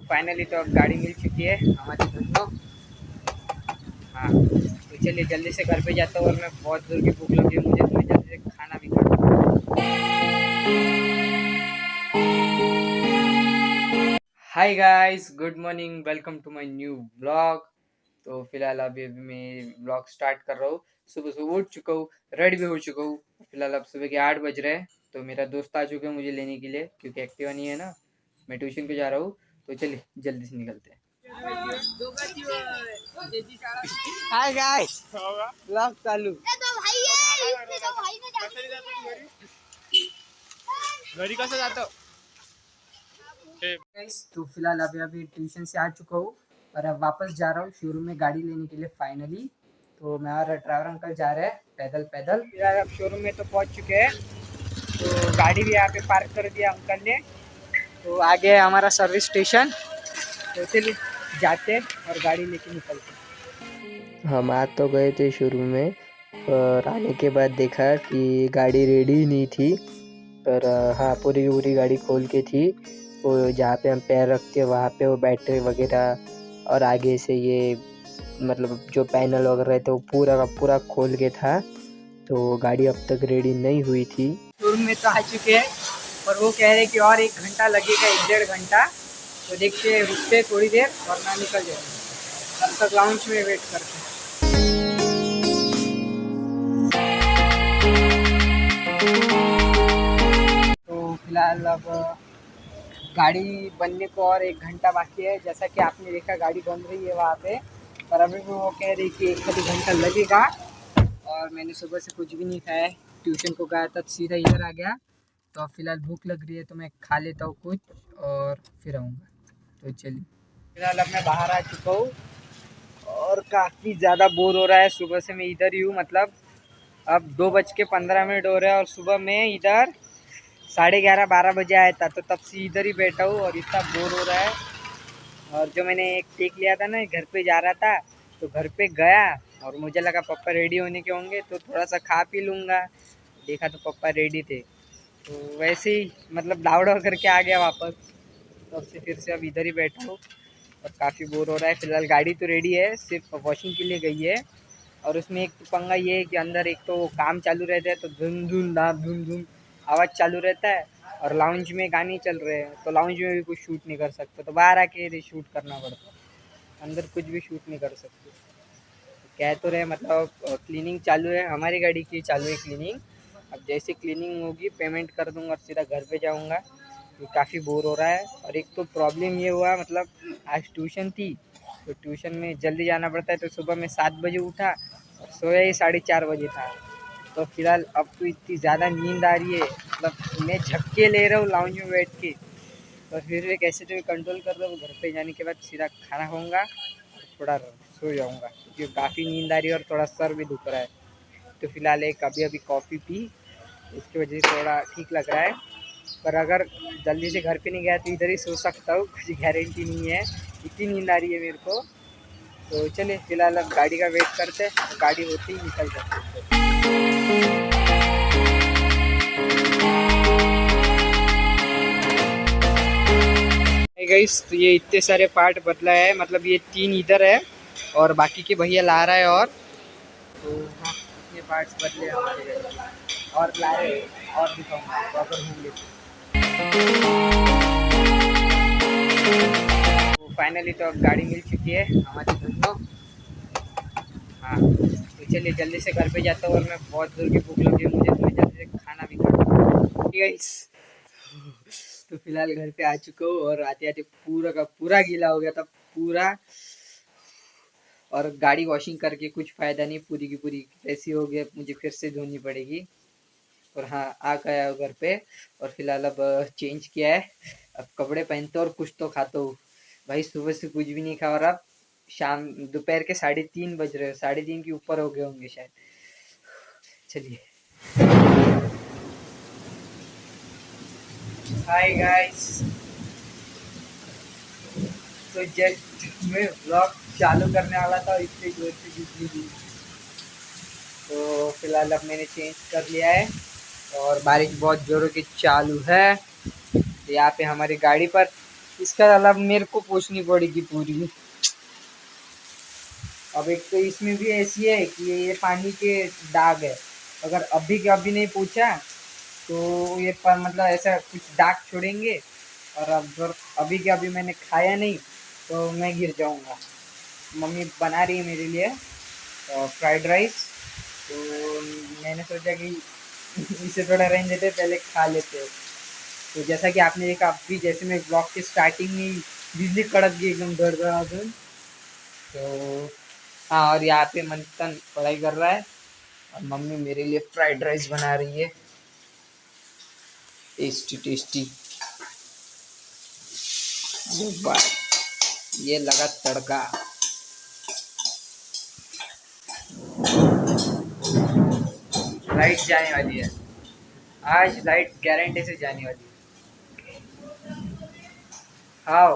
Finally तो अब गाड़ी मिल चुकी है हमारी दोनों। हाँ तो चलिए जल्दी से घर पे जाता हूँ और मैं बहुत जोर की भूख लगी है मुझे, तो मैं जल्दी से खाना भी खाता हूँ। Hi guys, good morning, welcome to my new blog. तो फिलहाल अभी अभी मैं ब्लॉग स्टार्ट कर रहा हूँ। सुबह सुबह उठ चुका हूँ, रेडी भी हो चुका हूँ। फिलहाल अब सुबह के 8 बज रहे हैं, तो मेरा दोस्त आ चुके हैं मुझे लेने के लिए, क्योंकि एक्टिवा नहीं है ना, मैं ट्यूशन पे जा रहा हूँ। तो चलिए जल्दी से निकलते हैं। हाय गाइस, ब्लॉग चालू। घरी कसं जातो? तो फिलहाल अभी अभी ट्यूशन से आ चुका हूँ और अब वापस जा रहा हूँ शोरूम में गाड़ी लेने के लिए फाइनली। तो मैं और ड्राइवर अंकल जा रहे हैं पैदल पैदल। फिलहाल अब शोरूम में तो पहुँच चुके हैं, तो गाड़ी भी यहाँ पे पार्क कर दिया अंकल ने। तो आगे है हमारा सर्विस स्टेशन, तो चलिए जाते हैं और गाड़ी लेके निकलते हैं। हम आ तो गए थे शुरू में, पर आने के बाद देखा कि गाड़ी रेडी नहीं थी। पर हाँ, पूरी की पूरी गाड़ी खोल के थी। वो जहाँ पे हम पैर रखते हैं वहाँ पे वो बैटरी वगैरह और आगे से ये मतलब जो पैनल वगैरह रहते वो पूरा का पूरा खोल के था। तो गाड़ी अब तक रेडी नहीं हुई थी। शोरूम में तो आ चुके हैं, और वो कह रहे हैं कि और 1 घंटा लगेगा, 1-1.5 घंटा। तो देखते हैं, रुकते थोड़ी देर और ना निकल जाएंगे, तब तक लाउंज में वेट करते हैं। तो फिलहाल अब गाड़ी बनने को और 1 घंटा बाकी है। जैसा कि आपने देखा गाड़ी बन रही है वहाँ पे, पर अभी भी वो कह रही कि 1-2 घंटा लगेगा। और मैंने सुबह से कुछ भी नहीं खाया है, ट्यूशन को गया था सीधा इधर आ गया। तो अब फिलहाल भूख लग रही है, तो मैं खा लेता हूँ कुछ और फिर आऊँगा। तो चलिए, फिलहाल अब मैं बाहर आ चुका हूँ और काफ़ी ज़्यादा बोर हो रहा है। सुबह से मैं इधर ही हूँ, मतलब अब 2:15 हो रहे हैं और सुबह मैं इधर 11:30-12 बजे आया था, तो तब से इधर ही बैठा हूँ और इतना बोर हो रहा है। और जो मैंने एक टेक लिया था ना, घर पे जा रहा था, तो घर पे गया और मुझे लगा पापा रेडी होने के होंगे तो थोड़ा सा खा पी लूँगा। देखा तो पापा रेडी थे, तो वैसे ही मतलब दौड़ करके आ गया वापस। तब से फिर से अब इधर ही बैठा हूँ और काफ़ी बोर हो रहा है। फिलहाल गाड़ी तो रेडी है, सिर्फ वॉशिंग के लिए गई है। और उसमें एक तो पंगा ये है कि अंदर एक तो काम चालू रहता है, तो धुन धुन धाम धुन धुन आवाज़ चालू रहता है, और लाउंज में गाने चल रहे हैं, तो लाउंज में भी कुछ शूट नहीं कर सकते, तो बाहर आके शूट करना पड़ता है, अंदर कुछ भी शूट नहीं कर सकते। तो कह तो रहे मतलब क्लीनिंग चालू है, हमारी गाड़ी की चालू है क्लीनिंग। अब जैसे क्लीनिंग होगी पेमेंट कर दूंगा और सीधा घर पे जाऊंगा। ये काफ़ी बोर हो रहा है। और एक तो प्रॉब्लम ये हुआ, मतलब आज ट्यूशन थी, तो ट्यूशन में जल्दी जाना पड़ता है, तो सुबह मैं 7 बजे उठा और सोया ही 4:30 बजे था। तो फिलहाल अब तो इतनी ज़्यादा नींद आ रही है, मतलब मैं झपके ले रहा हूँ लाउंज में बैठ के, और फिर भी कैसे तो मैं कंट्रोल कर रहा हूँ। घर पे जाने के बाद सीधा खाना खाऊंगा, थोड़ा सो जाऊंगा, क्योंकि काफ़ी नींद आ रही है और थोड़ा सर भी दुख रहा है। तो फिलहाल एक अभी अभी कॉफ़ी पी, इसकी वजह से थोड़ा ठीक लग रहा है। पर अगर जल्दी से घर पे नहीं गया तो इधर ही सो सकता हूँ, कुछ गारंटी नहीं है, इतनी नींद आ रही है मेरे को। तो चलिए फिलहाल अब गाड़ी का वेट करते हैं, गाड़ी होती ही निकल जाती है। गाइस, तो ये इतने सारे पार्ट बदला है, मतलब ये 3 इधर है और बाकी के भैया ला रहा है। और तो हाँ, ये पार्ट्स बदले हमारे गाड़ी के और ला रहे हैं, और दिखाऊंगा तो अगर होंगे तो। फाइनली तो अब गाड़ी मिल चुकी है हमारी दोनों। हाँ तो चलिए जल्दी से घर पे जाता हूँ और मैं बहुत जोर की भूख लगी है मुझे, तो मैं जल्दी से खाना भी खाता हूँ। गाइस, तो फिलहाल घर पे आ चुका हूँ और आते आते पूरा का पूरा गीला हो गया था, पूरा। और गाड़ी वॉशिंग करके कुछ फ़ायदा नहीं, पूरी की पूरी ऐसी हो गई, मुझे फिर से धोनी पड़ेगी। और हाँ, आ गया घर पे और फिलहाल अब चेंज किया है, अब कपड़े पहनते और कुछ तो खाता हूँ। भाई सुबह से कुछ भी नहीं खा, और अब शाम दोपहर के 3:30 बज रहे हो, 3:30 के ऊपर हो गए होंगे शायद। चलिए, हाय गाइस, तो जस्ट मैं ब्लॉग चालू करने वाला था और इतनी जोर से बिजली दी। तो फिलहाल अब मैंने चेंज कर लिया है और बारिश बहुत ज़ोरों की चालू है। तो यहाँ पे हमारी गाड़ी पर इसका अलावा मेरे को पूछनी पड़ेगी पूरी। अब एक तो इसमें भी ऐसी है कि ये पानी के दाग है, अगर अभी के अभी नहीं पूछा तो ये पर मतलब ऐसा कुछ दाग छोड़ेंगे, और अगर अभी के अभी मैंने खाया नहीं तो मैं गिर जाऊंगा। मम्मी बना रही है मेरे लिए फ्राइड राइस, तो मैंने सोचा कि इसे थोड़ा रहने देते, पहले खा लेते हैं। तो जैसा कि आपने देखा अभी, जैसे मैं ब्लॉग के स्टार्टिंग में ही बिजली कड़क गई एकदम धड़। तो हाँ, और यहाँ पे मंथन पढ़ाई कर रहा है और मम्मी मेरे लिए फ्राइड राइस बना रही है, टेस्टी टेस्टी। ये लगा तड़का। लाइट जाने वाली है, आज लाइट गारंटी से जाने वाली है। हाँ,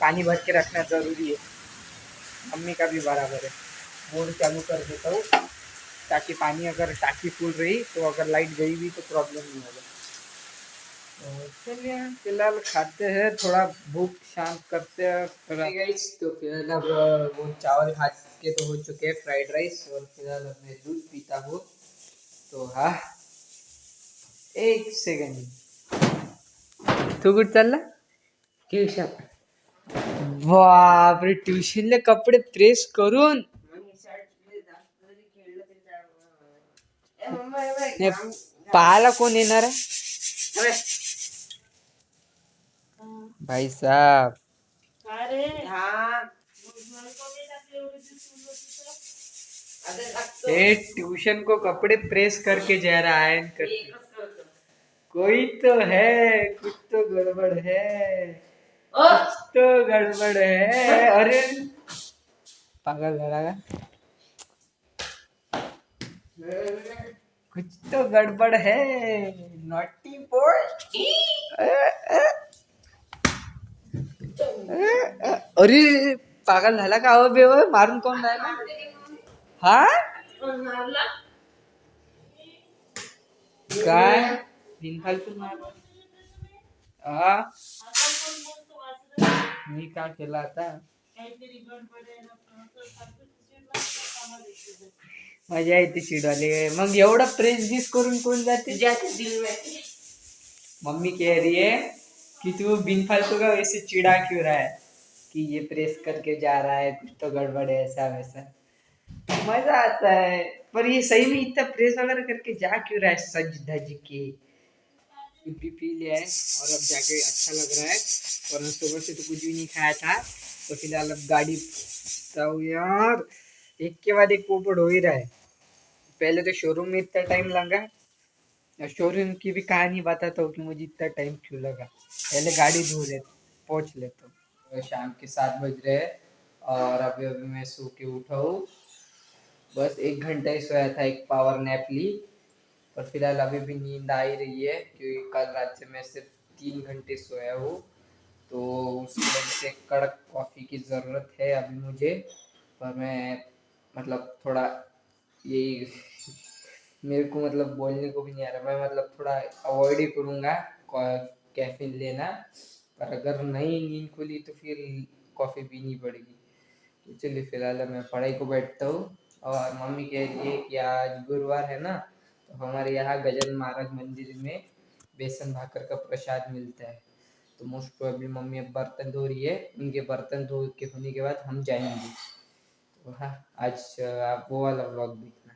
पानी भर के रखना जरूरी है, मम्मी का भी बराबर है। मोटर चालू कर देता हूँ ताकि पानी, अगर टाकी फुल रही तो अगर लाइट गई भी तो प्रॉब्लम नहीं होगा। तो चलिए फिलहाल खाते हैं, थोड़ा भूख शांत करते हैं थोड़ा। गाइस तो फिलहाल अब वो चावल खा के तो हो चुके हैं फ्राइड राइस, और फिलहाल अब मैं दूध पीता हूँ। तो हाँ, एक सेकंड, तू कुछ चालला ट्यूशन? बापरे, ट्युशनले कपडे प्रेस करून पाहायला कोण येणार आहे भाई साहब? ये ट्यूशन को कपड़े प्रेस करके जा रहा है करके। कोई तो है, कुछ तो गड़बड़ है, कुछ तो गड़बड़ है। अरे पागल लगा, कुछ तो गड़बड़ है, नॉटी बॉय। अरे पागल झाला का हो बे? मारून कोण राहिला? हा काय बिनफालतू मारला? हा, मी काय केलं आता? मजा येते चिडवाले, मग एवढा प्रेस गीस करून कोण जाते? मम्मी कह रही है कि तू बिन फालतू का वैसे चिढ़ा क्यों रहा है कि ये प्रेस करके जा रहा है, कुछ तो गड़बड़ है, ऐसा वैसा। मजा आता है, पर ये सही में इतना प्रेस वगैरह करके जा क्यों रहा है सज धज के? कुछ भी पी लिया है और अब जाके अच्छा लग रहा है, वरना सुबह से तो कुछ भी नहीं खाया था। तो फिलहाल अब गाड़ी यार, एक के बाद एक पोपट हो ही रहा है। पहले तो शोरूम में इतना टाइम लगा, शोरूम की भी कहानी बताता हूँ कि मुझे इतना टाइम क्यों लगा। पहले गाड़ी धो ले, पहुँच लेता हूँ। शाम के 7 बज रहे हैं और अभी अभी मैं सो के उठा हूँ। बस 1 घंटा ही सोया था, एक पावर नैप ली, और फिलहाल अभी भी नींद आ ही रही है क्योंकि कल रात से मैं सिर्फ 3 घंटे सोया हूँ। तो उसकी वजह से कड़क कॉफ़ी की ज़रूरत है अभी मुझे, पर मैं मतलब थोड़ा यही मेरे को मतलब बोलने को भी नहीं आ रहा, मैं मतलब थोड़ा अवॉइड ही करूँगा कैफीन लेना, पर अगर नहीं नींद खुली तो फिर कॉफ़ी पीनी पड़ेगी। तो चलिए फिलहाल मैं पढ़ाई को बैठता हूँ। और मम्मी कह रही है कि आज गुरुवार है ना, तो हमारे यहाँ गजानन महाराज मंदिर में बेसन भाकर का प्रसाद मिलता है। तो मोस्ट प्रोबेबली मम्मी अब बर्तन धो रही है, उनके बर्तन धो के होने के बाद हम जाएंगे। तो हाँ, आज आप वो वाला व्लॉग देखना।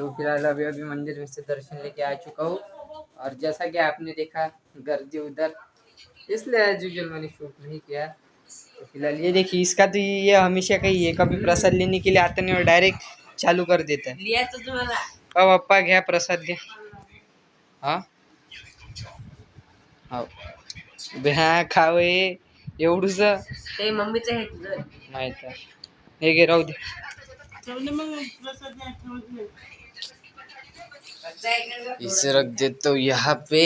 तो फिलहाल अभी अभी मंदिर में से दर्शन लेके आ चुका हूँ, और जैसा कि आपने देखा गर्जी उधर, इसलिए एज यूजुअल मैंने शूट नहीं किया। तो फिलहाल ये देखिए, इसका तो ये हमेशा का ही है, कभी प्रसाद लेने के लिए आता नहीं और डायरेक्ट चालू कर देता है। लिया तो तुम्हाला अब अप्पा घ्या प्रसाद घ्या। हाँ हो भ्या खाव एवढूच ते मम्मीचं आहे तुझं माहित आहे, हे घे राहू दे। इसे रख देता हूँ यहाँ पे।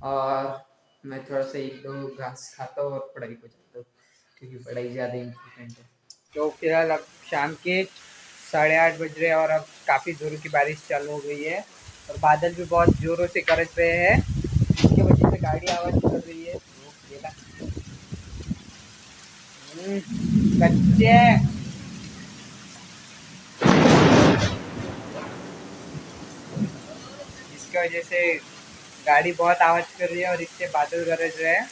और मैं थोड़ा सा एक दो घास खाता हूँ और पढ़ाई को जाता हूँ, क्योंकि पढ़ाई ज़्यादा इम्पोर्टेंट है। तो फिलहाल अब शाम के 8:30 बज रहे हैं और अब काफ़ी ज़ोरों की बारिश चालू हो गई है, और बादल भी बहुत ज़ोरों से गरज रहे हैं, इसकी वजह से गाड़ी आवाज़ कर रही है। कच्चे इसकी वजह से गाड़ी बहुत आवाज कर रही है और इससे बादल गरज रहे हैं।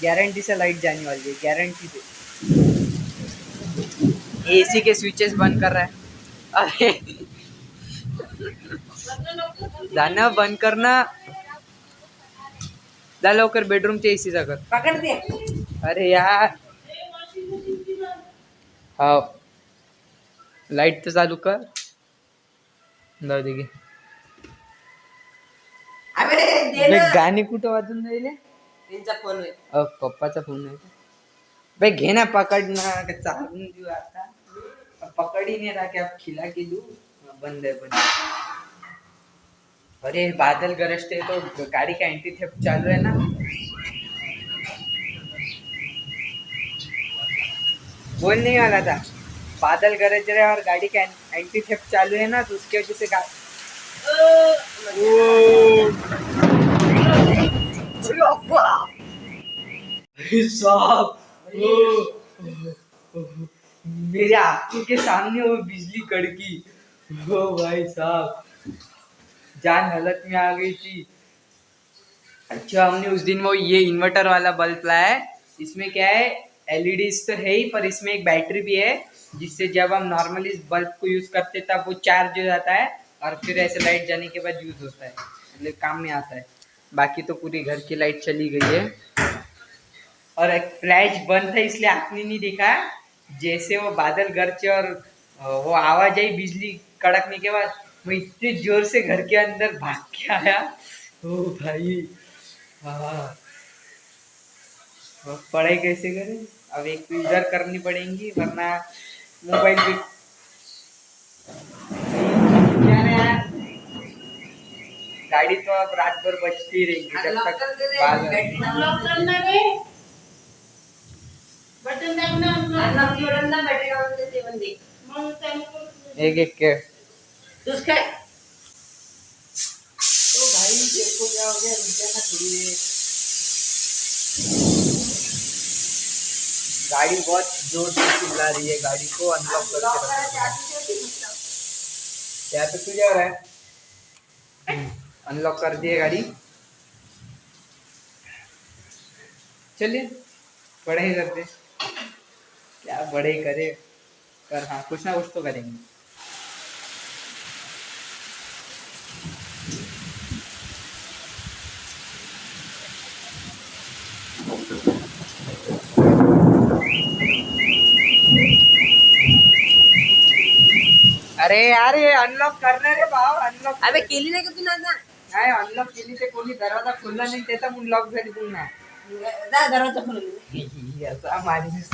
गारंटी से लाइट जाने वाली है, गारंटी से। एसी के स्विचेस बंद कर रहा है। अरे जाना बंद करना, जा लवकर बेडरूमच्या एसीचा कर पकड दे। अरे यार हाँ लाइट तो चालू कर, जाऊ दे की। गाणी कुठं वाजून राहिले? त्यांचा फोन आहे, पप्पाचा फोन आहे भाई, घे ना पकड़ ना, चालून देऊ आता। पकड़ ही नहीं रहा कि आप खिला के दूं, बंद है बंद। अरे बादल गरजते तो गाड़ी का एंटी थेफ्ट चालू है ना, बोलने वाला था। बादल गरज रहे और गाड़ी का एंटी थेफ्ट चालू है ना, तो उसकी वजह से मेरे आंखों के सामने वो बिजली कड़की। ओ भाई साहब, जान हालत में आ गई थी। अच्छा हमने उस दिन वो ये इन्वर्टर वाला बल्ब लाया है, इसमें क्या है, एलईडीज तो है ही, पर इसमें एक बैटरी भी है, जिससे जब हम नॉर्मली इस बल्ब को यूज करते तब वो चार्ज हो जाता है और फिर ऐसे लाइट जाने के बाद यूज होता है, मतलब काम में आता है। बाकी तो पूरी घर की लाइट चली गई है, और एक फ्लैश बंद था इसलिए आपने नहीं देखा। जैसे वो बादल गरजे और वो आवाज आई बिजली कड़कने के बाद, मैं इतने जोर से घर के अंदर भाग के आया। ओ भाई हाँ, अब पढ़ाई कैसे करें? अब एक तो इधर करनी पड़ेगी, वरना मोबाइल भी क्या है यार, गाड़ी तो अब रात भर बजती रहेगी जब तक एक एक के तो भाई देखो क्या हो गया, रुक जाना थोड़ी देर। गाड़ी बहुत जोर से चिल्ला रही है, गाड़ी को अनलॉक करके क्या तो तुझे हो रहा है, अनलॉक कर दिए गाड़ी। चलिए पढ़ाई करते, क्या पढ़ाई करे, पर हाँ कुछ ना कुछ तो करेंगे। अरे यार ये अनलॉक करणार रे भाव, अनलॉक अबे केली नाही का तू ना? नाही अनलॉक केली ते कोणी दरवाजा खोलला नाही, त्याचा म्हणून लॉक झाली पुन्हा। दरवाजा खोल ऐसा मारिस।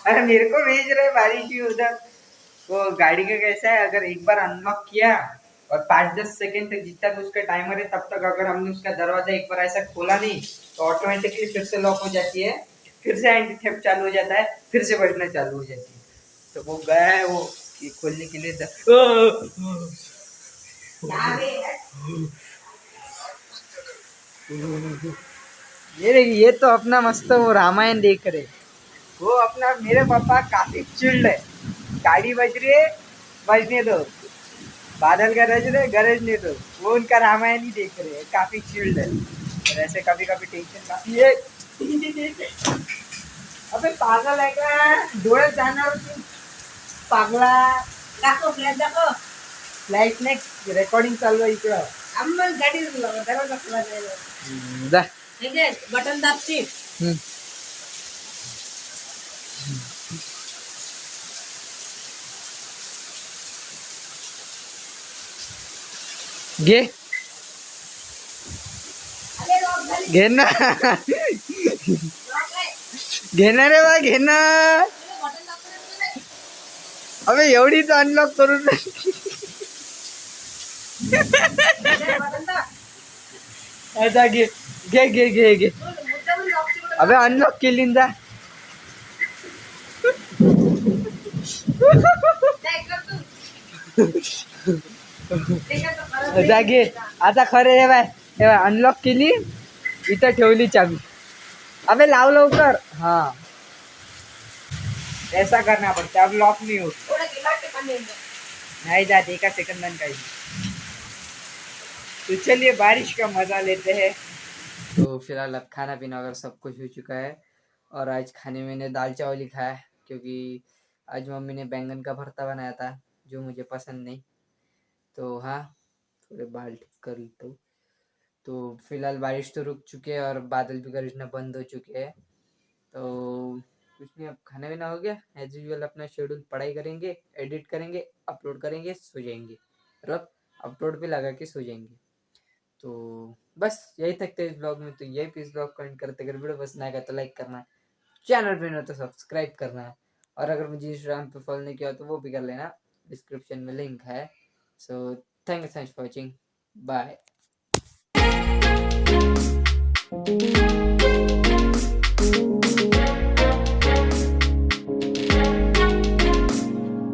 अरे मेरे को भेज रहे बारिश ही उधर। वो गाड़ी का कैसा है, अगर एक बार अनलॉक किया और 5-10 सेकंड तक जितना भी उसका टाइमर है, तब तक अगर हमने उसका दरवाजा एक बार ऐसा खोला नहीं तो ऑटोमेटिकली फिर से लॉक हो जाती है, फिर से एंटी थेफ्ट चालू हो जाता है, फिर से बजना चालू हो जाती है। तो वो गया है वो खोलने के लिए ये तो अपना मस्त वो रामायण देख रहे, वो अपना मेरे पापा काफी चिल्ड है। गाड़ी बज रही है, बजने दो, बादल गरज रहे गरजने दो, वो उनका रामायण ही देख रहे हैं, काफी चिल्ड है। और ऐसे कभी कभी टेंशन काफी है। अबे पागल आहे का डोळ्यात जाणार होती पागला दाखव फ्लॅट दाखव लाईट नाही रेकॉर्डिंग चालू आहे इकडं आम्हाला गाडी दरवाजा खुला जायला जा ठीक आहे बटन दाबची घे अरे लॉक झाली घे ना लॉक आहे घेणार रे बा घेणार बटन दाबतो अबे एवढीच अनलॉक करून बटन दाब जा घे घे घे घे घे मुद्दामून लॉकची बटन अबे अनलॉक केली ना नाही कर तू जा घे आता खरे हे बाय अनलॉक केली इथं ठेवली चाबी अबे लाव लवकर हाँ ऐसा करना पड़ता है अब लॉक नहीं हो थोड़ा गिलास के पानी अंदर नहीं जाते एक सेकंड का ही तो चलिए बारिश का मजा लेते हैं तो फिलहाल अब खाना पीना वगैरह सब कुछ हो चुका है और आज खाने में मैंने दाल चावल ही खाया क्योंकि आज मम्मी ने बैंगन का भरता बनाया था जो मुझे पसंद नहीं तो हाँ थोड़े बाल ठीक कर लेता हूँ तो फिलहाल बारिश तो रुक चुके हैं और बादल भी गरजना बंद हो चुके हैं तो कुछ नहीं अब खाना पीना हो गया एज यूजल अपना शेड्यूल पढ़ाई करेंगे एडिट करेंगे अपलोड करेंगे सो जाएंगे मतलब अपलोड पे लगा के सो जाएंगे तो बस यही तक थे इस ब्लॉग में तो यही प्लीज ब्लॉग कमेंट करते अगर वीडियो पसंद आएगा तो लाइक करना चैनल पे नहीं तो सब्सक्राइब करना और अगर मुझे इंस्टाग्राम पे फॉलो नहीं किया तो वो भी कर लेना डिस्क्रिप्शन में लिंक है so thank you so much for watching bye